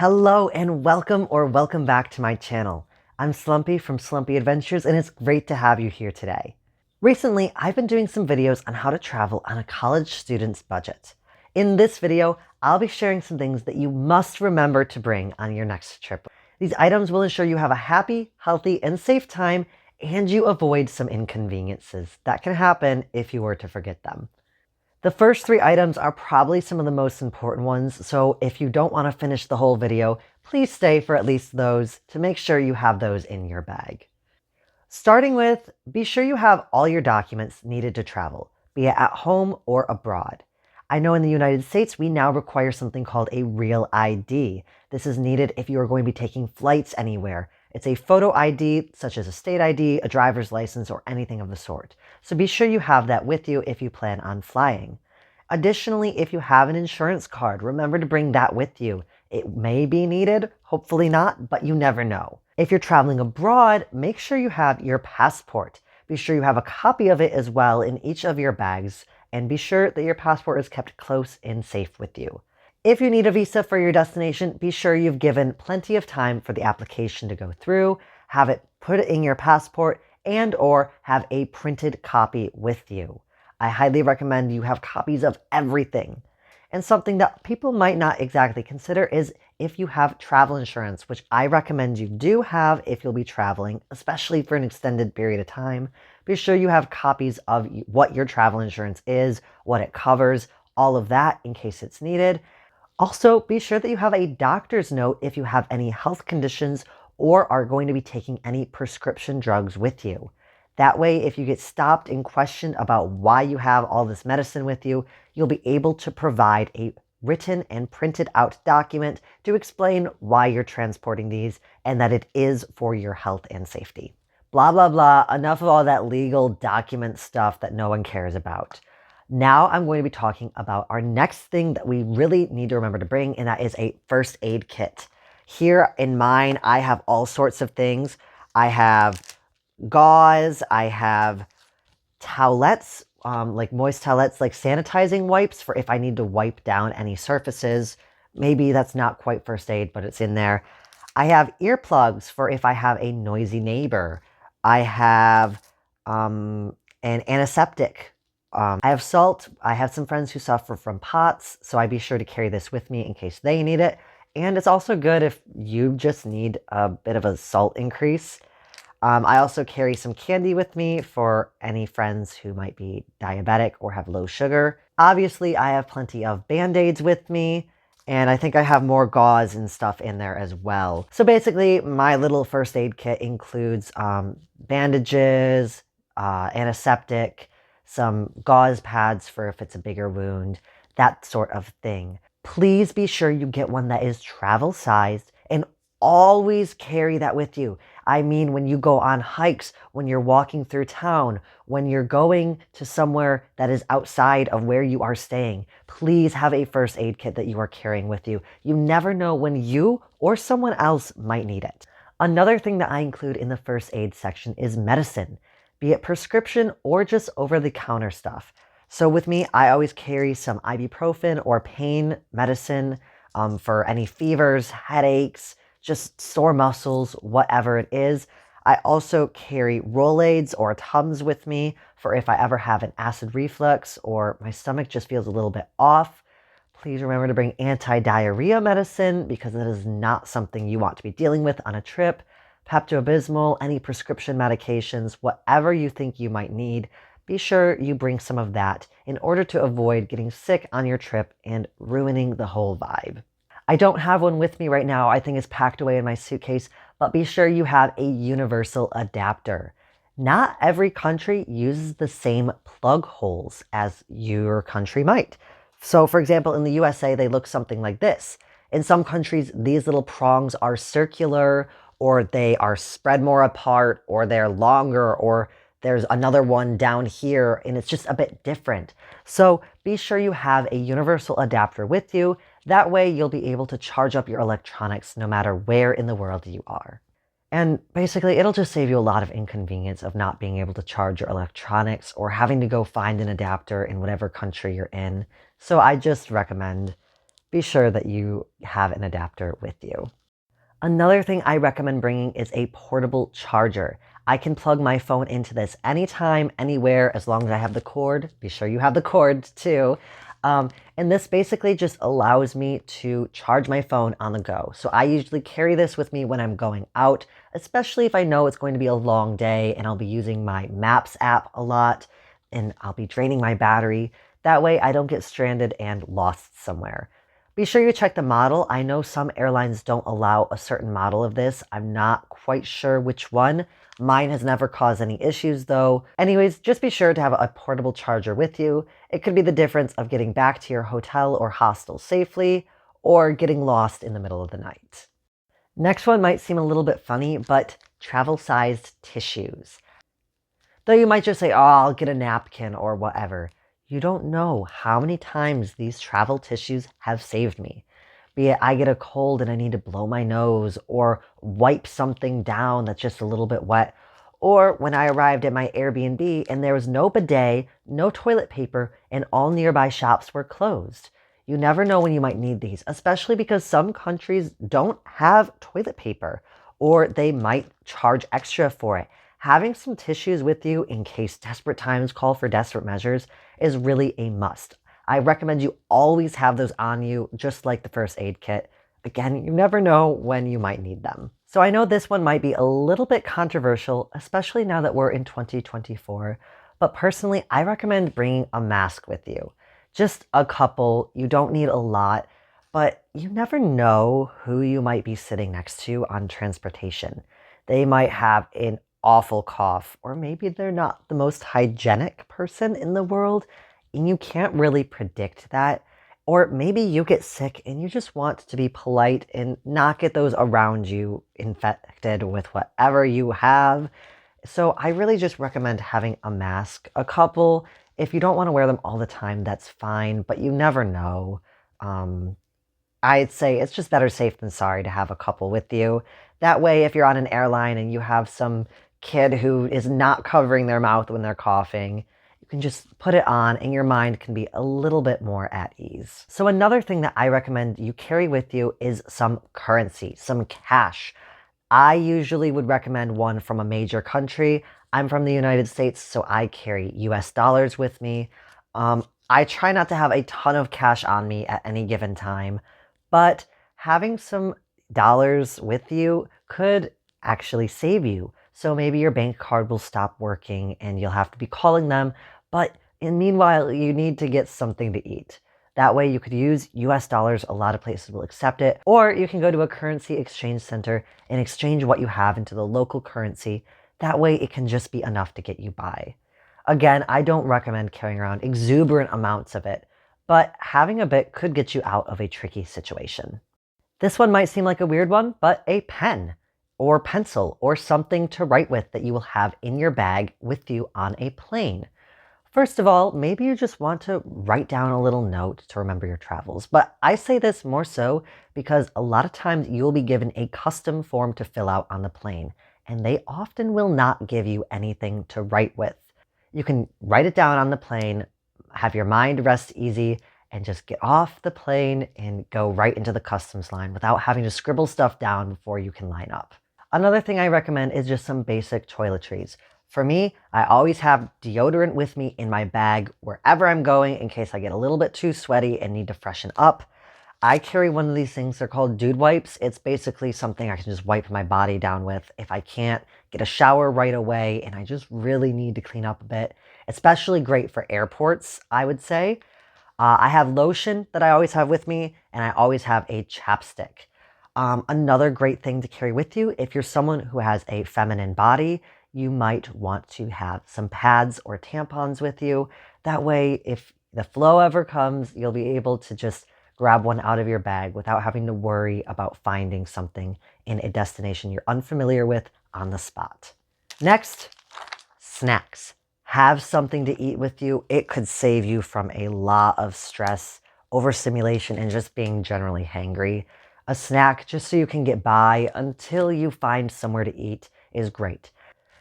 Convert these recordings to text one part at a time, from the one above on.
Hello and welcome back to my channel. I'm Slumpy from Slumpy Adventures and it's great to have you here today. Recently, I've been doing some videos on how to travel on a college student's budget. In this video, I'll be sharing some things that you must remember to bring on your next trip. These items will ensure you have a happy, healthy, and safe time and you avoid some inconveniences that can happen if you were to forget them. The first three items are probably some of the most important ones, so if you don't want to finish the whole video, please stay for at least those to make sure you have those in your bag. Starting with, be sure you have all your documents needed to travel, be it at home or abroad. I know in the United States, we now require something called a real ID. This is needed if you are going to be taking flights anywhere. It's a photo ID, such as a state ID, a driver's license, or anything of the sort. So be sure you have that with you if you plan on flying. Additionally, if you have an insurance card, remember to bring that with you. It may be needed, hopefully not, but you never know. If you're traveling abroad, make sure you have your passport. Be sure you have a copy of it as well in each of your bags, and be sure that your passport is kept close and safe with you. If you need a visa for your destination, be sure you've given plenty of time for the application to go through, have it put in your passport, and or have a printed copy with you. I highly recommend you have copies of everything. And something that people might not exactly consider is if you have travel insurance, which I recommend you do have if you'll be traveling, especially for an extended period of time. Be sure you have copies of what your travel insurance is, what it covers, all of that in case it's needed. Also, be sure that you have a doctor's note if you have any health conditions or are going to be taking any prescription drugs with you. That way, if you get stopped and questioned about why you have all this medicine with you, you'll be able to provide a written and printed out document to explain why you're transporting these and that it is for your health and safety. Blah, blah, blah. Enough of all that legal document stuff that no one cares about. Now I'm going to be talking about our next thing that we really need to remember to bring, and that is a first aid kit. Here in mine, I have all sorts of things. I have gauze, I have towelettes, like moist towelettes, like sanitizing wipes for if I need to wipe down any surfaces. Maybe that's not quite first aid, but it's in there. I have earplugs for if I have a noisy neighbor. I have an antiseptic. I have salt. I have some friends who suffer from POTS, so I'd be sure to carry this with me in case they need it. And it's also good if you just need a bit of a salt increase. I also carry some candy with me for any friends who might be diabetic or have low sugar. Obviously, I have plenty of Band-Aids with me, and I think I have more gauze and stuff in there as well. So basically, my little first aid kit includes bandages, antiseptic, some gauze pads for if it's a bigger wound, that sort of thing. Please be sure you get one that is travel sized and always carry that with you. I mean, when you go on hikes, when you're walking through town, when you're going to somewhere that is outside of where you are staying, please have a first aid kit that you are carrying with you. You never know when you or someone else might need it. Another thing that I include in the first aid section is medicine, be it prescription or just over-the-counter stuff. So with me, I always carry some ibuprofen or pain medicine for any fevers, headaches, just sore muscles, whatever it is. I also carry Rolaids or Tums with me for if I ever have an acid reflux or my stomach just feels a little bit off. Please remember to bring anti-diarrhea medicine because it is not something you want to be dealing with on a trip. Pepto-Bismol, any prescription medications, whatever you think you might need, be sure you bring some of that in order to avoid getting sick on your trip and ruining the whole vibe. I don't have one with me right now. I think it's packed away in my suitcase, but be sure you have a universal adapter. Not every country uses the same plug holes as your country might. So for example, in the USA, they look something like this. In some countries, these little prongs are circular, or they are spread more apart, or they're longer, or there's another one down here, and it's just a bit different. So be sure you have a universal adapter with you. That way you'll be able to charge up your electronics no matter where in the world you are. And basically, it'll just save you a lot of inconvenience of not being able to charge your electronics or having to go find an adapter in whatever country you're in. So I just recommend be sure that you have an adapter with you. Another thing I recommend bringing is a portable charger. I can plug my phone into this anytime, anywhere, as long as I have the cord. Be sure you have the cord too. And this basically just allows me to charge my phone on the go. So I usually carry this with me when I'm going out, especially if I know it's going to be a long day and I'll be using my Maps app a lot and I'll be draining my battery. That way I don't get stranded and lost somewhere. Be sure you check the model. I know some airlines don't allow a certain model of this. I'm not quite sure which one. Mine has never caused any issues though. Anyways, just be sure to have a portable charger with you. It could be the difference of getting back to your hotel or hostel safely or getting lost in the middle of the night. Next one might seem a little bit funny, but travel-sized tissues. Though you might just say, oh, I'll get a napkin or whatever. You don't know how many times these travel tissues have saved me. Be it I get a cold and I need to blow my nose or wipe something down that's just a little bit wet. Or when I arrived at my Airbnb and there was no bidet, no toilet paper, and all nearby shops were closed. You never know when you might need these, especially because some countries don't have toilet paper or they might charge extra for it. Having some tissues with you in case desperate times call for desperate measures is really a must. I recommend you always have those on you, just like the first aid kit. Again, you never know when you might need them. So I know this one might be a little bit controversial, especially now that we're in 2024, but personally, I recommend bringing a mask with you. Just a couple, you don't need a lot, but you never know who you might be sitting next to on transportation. They might have an awful cough, or maybe they're not the most hygienic person in the world, and you can't really predict that. Or maybe you get sick and you just want to be polite and not get those around you infected with whatever you have. So I really just recommend having a mask, a couple. If you don't want to wear them all the time, that's fine, but you never know. I'd say it's just better safe than sorry to have a couple with you. That way, if you're on an airline and you have some kid who is not covering their mouth when they're coughing, you can just put it on and your mind can be a little bit more at ease. So another thing that I recommend you carry with you is some currency, some cash. I usually would recommend one from a major country. I'm from the United States, so I carry US dollars with me. I try not to have a ton of cash on me at any given time, but having some dollars with you could actually save you. So maybe your bank card will stop working and you'll have to be calling them, but meanwhile, you need to get something to eat. That way you could use US dollars, a lot of places will accept it, or you can go to a currency exchange center and exchange what you have into the local currency. That way it can just be enough to get you by. Again, I don't recommend carrying around exuberant amounts of it, but having a bit could get you out of a tricky situation. This one might seem like a weird one, but a pen or pencil or something to write with that you will have in your bag with you on a plane. First of all, maybe you just want to write down a little note to remember your travels, but I say this more so because a lot of times you'll be given a custom form to fill out on the plane, and they often will not give you anything to write with. You can write it down on the plane, have your mind rest easy, and just get off the plane and go right into the customs line without having to scribble stuff down before you can line up. Another thing I recommend is just some basic toiletries. For me, I always have deodorant with me in my bag wherever I'm going in case I get a little bit too sweaty and need to freshen up. I carry one of these things, they're called dude wipes. It's basically something I can just wipe my body down with if I can't get a shower right away and I just really need to clean up a bit. Especially great for airports, I would say. I have lotion that I always have with me, and I always have a chapstick. Another great thing to carry with you, if you're someone who has a feminine body, you might want to have some pads or tampons with you. That way, if the flow ever comes, you'll be able to just grab one out of your bag without having to worry about finding something in a destination you're unfamiliar with on the spot. Next, snacks. Have something to eat with you. It could save you from a lot of stress, overstimulation, and just being generally hangry. A snack just so you can get by until you find somewhere to eat is great.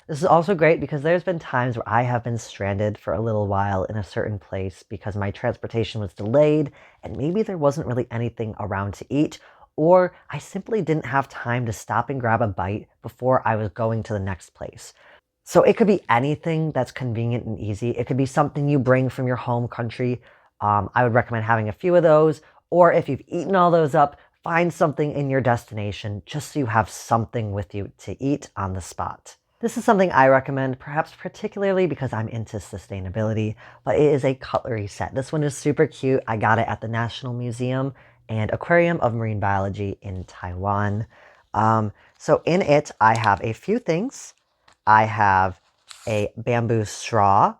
This is also great because there's been times where I have been stranded for a little while in a certain place because my transportation was delayed and maybe there wasn't really anything around to eat, or I simply didn't have time to stop and grab a bite before I was going to the next place. So it could be anything that's convenient and easy. It could be something you bring from your home country. I would recommend having a few of those. Or if you've eaten all those up, find something in your destination just so you have something with you to eat on the spot. This is something I recommend, perhaps particularly because I'm into sustainability, but it is a cutlery set. This one is super cute. I got it at the National Museum and Aquarium of Marine Biology in Taiwan. So in it, I have a few things. I have a bamboo straw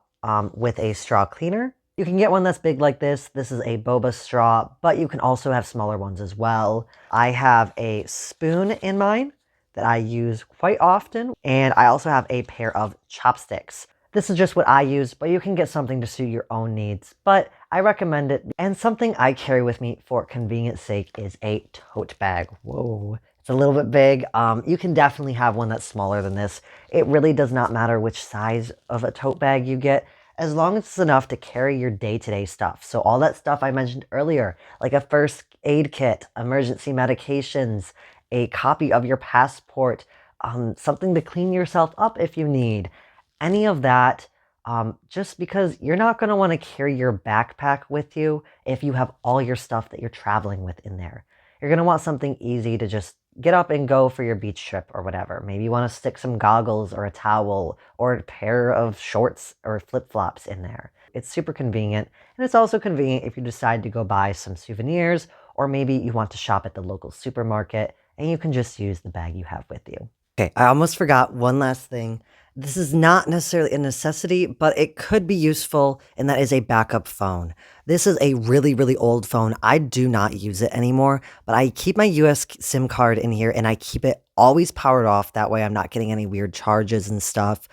with a straw cleaner. You can get one that's big like this. This is a boba straw, but you can also have smaller ones as well. I have a spoon in mine that I use quite often, and I also have a pair of chopsticks. This is just what I use, but you can get something to suit your own needs, but I recommend it. And something I carry with me for convenience sake is a tote bag. Whoa. It's a little bit big. You can definitely have one that's smaller than this. It really does not matter which size of a tote bag you get, as long as it's enough to carry your day-to-day stuff. So all that stuff I mentioned earlier, like a first aid kit, emergency medications, a copy of your passport, something to clean yourself up if you need, any of that, just because you're not going to want to carry your backpack with you if you have all your stuff that you're traveling with in there. You're going to want something easy to just get up and go for your beach trip or whatever. Maybe you want to stick some goggles or a towel or a pair of shorts or flip-flops in there. It's super convenient, and it's also convenient if you decide to go buy some souvenirs, or maybe you want to shop at the local supermarket and you can just use the bag you have with you. Okay, I almost forgot one last thing. This is not necessarily a necessity, but it could be useful, and that is a backup phone. This is a really, really old phone. I do not use it anymore, but I keep my US SIM card in here and I keep it always powered off. That way I'm not getting any weird charges and stuff.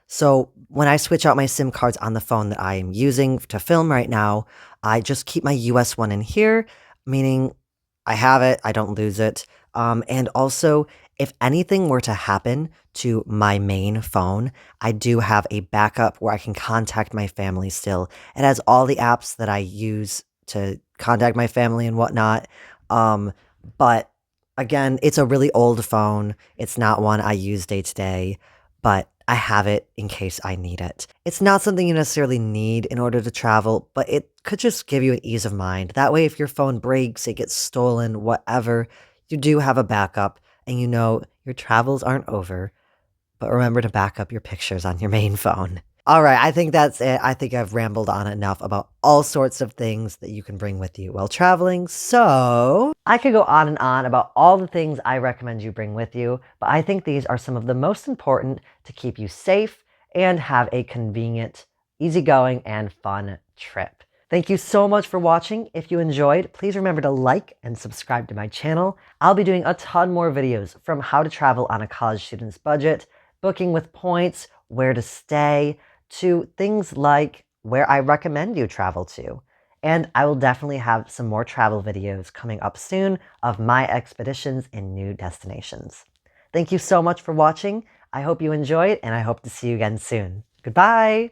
So when I switch out my SIM cards on the phone that I am using to film right now, I just keep my US one in here, meaning I have it, I don't lose it. And also, if anything were to happen to my main phone, I do have a backup where I can contact my family still. It has all the apps that I use to contact my family and whatnot. But again, it's a really old phone. It's not one I use day to day, but I have it in case I need it. It's not something you necessarily need in order to travel, but it could just give you an ease of mind. That way, if your phone breaks, it gets stolen, whatever, you do have a backup and you know your travels aren't over. But remember to back up your pictures on your main phone. All right, I think that's it. I think I've rambled on enough about all sorts of things that you can bring with you while traveling. So I could go on and on about all the things I recommend you bring with you, but I think these are some of the most important to keep you safe and have a convenient, easygoing, and fun trip. Thank you so much for watching. If you enjoyed, please remember to like and subscribe to my channel. I'll be doing a ton more videos, from how to travel on a college student's budget, booking with points, where to stay, to things like where I recommend you travel to. And I will definitely have some more travel videos coming up soon of my expeditions in new destinations. Thank you so much for watching. I hope you enjoyed, and I hope to see you again soon. Goodbye!